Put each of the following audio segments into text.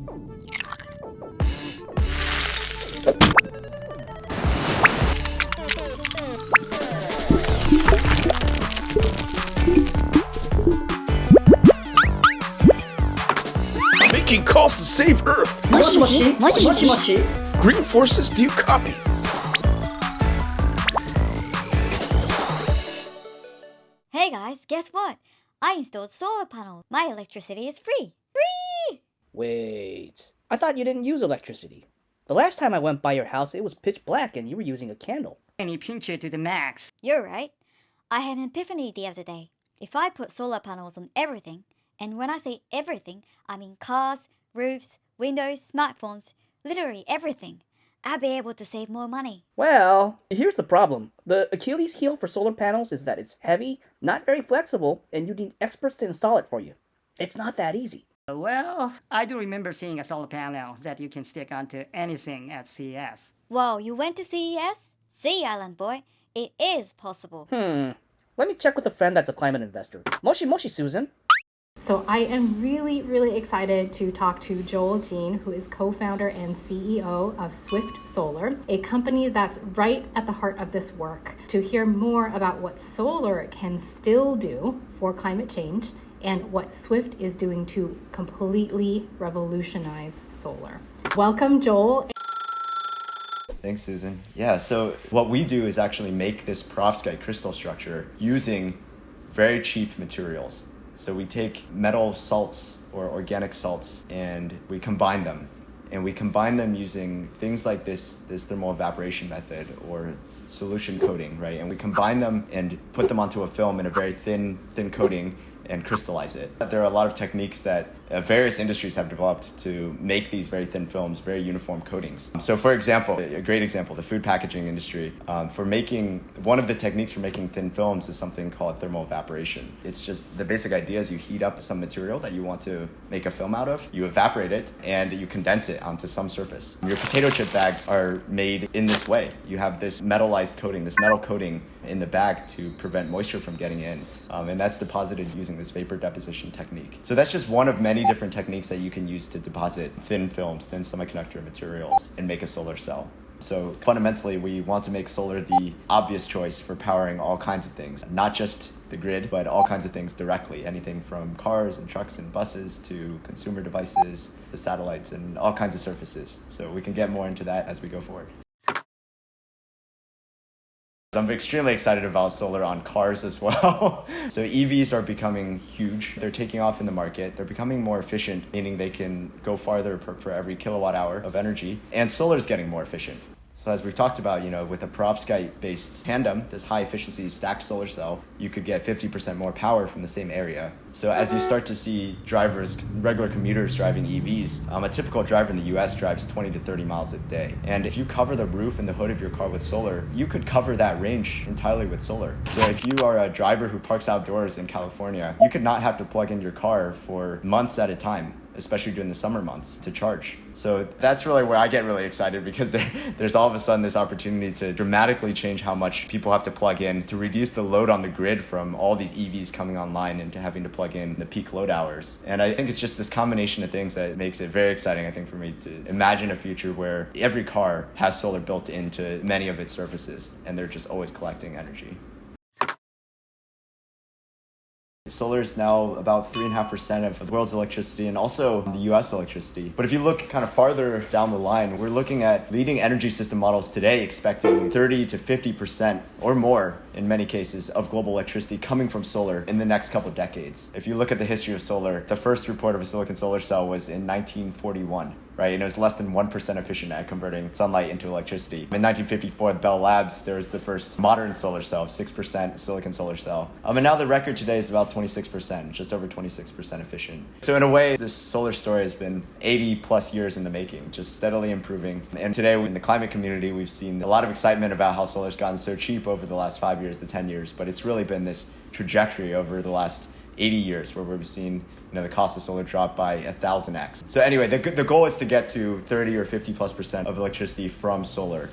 Making calls to save Earth. もしもしもしもしもし Green forces, do you copy? Hey guys, guess what? I installed solar panels. My electricity is free. Free! Wait, I thought you didn't use electricity. The last time I went by your house, it was pitch black and you were using a candle. And you pinch it to the max. You're right. I had an epiphany the other day. If I put solar panels on everything, and when I say everything, I mean cars, roofs, windows, smartphones, literally everything, I'll be able to save more money. Well, here's the problem. The Achilles heel for solar panels is that it's heavy, not very flexible, and you need experts to install it for you. It's not that easy. Well, I do remember seeing a solar panel that you can stick onto anything at CES. Whoa, you went to CES? See, Island Boy, it is possible. Let me check with a friend that's a climate investor. Moshi moshi, Susan. So I am really excited to talk to Joel Jean, who is co-founder and CEO of Swift Solar, a company that's right at the heart of this work, to hear more about what solar can still do for climate change and what Swift is doing to completely revolutionize solar. Welcome, Joel. Thanks, Susan. Yeah, so what we do is actually make this perovskite crystal structure using very cheap materials. So we take metal salts or organic salts and we combine them. And we combine them using things like this thermal evaporation method or solution coating, right? And we combine them and put them onto a film in a very thin coating and crystallize it. There are a lot of techniques that various industries have developed to make these very thin films, very uniform coatings. So for example, a great example, the food packaging industry, one of the techniques for making thin films is something called thermal evaporation. It's just the basic idea is you heat up some material that you want to make a film out of, you evaporate it, and you condense it onto some surface. Your potato chip bags are made in this way. You have this metallized coating, this metal coating in the bag to prevent moisture from getting in. And that's deposited using this vapor deposition technique. So that's just one of many different techniques that you can use to deposit thin films, thin semiconductor materials, and make a solar cell. So fundamentally, we want to make solar the obvious choice for powering all kinds of things, not just the grid, but all kinds of things directly, anything from cars and trucks and buses to consumer devices, to satellites and all kinds of surfaces. So we can get more into that as we go forward. I'm extremely excited about solar on cars as well. So EVs are becoming huge. They're taking off in the market. They're becoming more efficient, meaning they can go farther for every kilowatt hour of energy. And solar is getting more efficient. So as we've talked about, with a perovskite-based tandem, this high-efficiency stacked solar cell, you could get 50% more power from the same area. So as you start to see drivers, regular commuters driving EVs, a typical driver in the US drives 20 to 30 miles a day. And if you cover the roof and the hood of your car with solar, you could cover that range entirely with solar. So if you are a driver who parks outdoors in California, you could not have to plug in your car for months at a time, especially during the summer months, to charge. So that's really where I get really excited, because there's all of a sudden this opportunity to dramatically change how much people have to plug in, to reduce the load on the grid from all these EVs coming online and to having to plug in the peak load hours. And I think it's just this combination of things that makes it very exciting, I think, for me to imagine a future where every car has solar built into many of its surfaces, and they're just always collecting energy. Solar is now about 3.5% of the world's electricity and also the US electricity. But if you look kind of farther down the line, we're looking at leading energy system models today expecting 30 to 50% or more in many cases of global electricity coming from solar in the next couple of decades. If you look at the history of solar, the first report of a silicon solar cell was in 1941. Right, and it was less than 1% efficient at converting sunlight into electricity. In 1954, at Bell Labs, there was the first modern solar cell, 6% silicon solar cell. And now the record today is about 26%, just over 26% efficient. So in a way, this solar story has been 80 plus years in the making, just steadily improving. And today in the climate community, we've seen a lot of excitement about how solar's gotten so cheap over the last 5 years to 10 years, but it's really been this trajectory over the last 80 years where we've seen the cost of solar drop by 1,000x. So anyway, the goal is to get to 30 or 50+% of electricity from solar.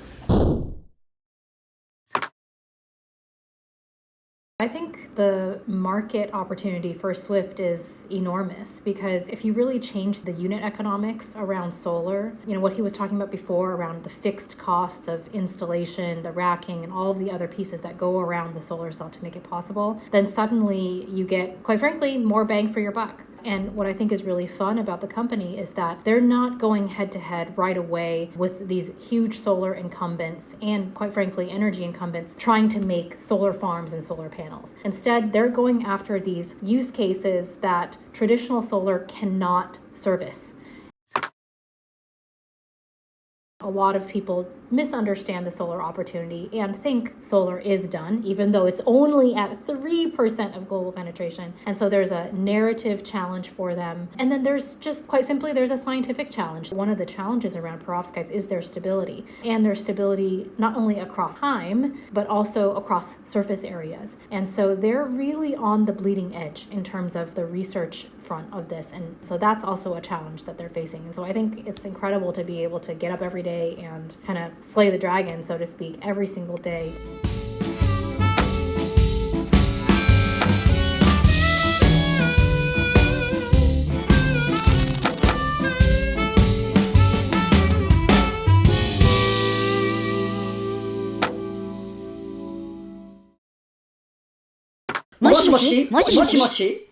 I think the market opportunity for Swift is enormous because if you really change the unit economics around solar, what he was talking about before around the fixed costs of installation, the racking, and all of the other pieces that go around the solar cell to make it possible, then suddenly you get, quite frankly, more bang for your buck. And what I think is really fun about the company is that they're not going head to head right away with these huge solar incumbents and, quite frankly, energy incumbents trying to make solar farms and solar panels. Instead, they're going after these use cases that traditional solar cannot service. A lot of people misunderstand the solar opportunity and think solar is done, even though it's only at 3% of global penetration. And so there's a narrative challenge for them. And then there's just, quite simply, there's a scientific challenge. One of the challenges around perovskites is their stability. And their stability not only across time, but also across surface areas. And so they're really on the bleeding edge in terms of the research front of this. And so that's also a challenge that they're facing. And so I think it's incredible to be able to get up every day and kind of slay the dragon, so to speak, every single day. Moshi moshi, moshi moshi.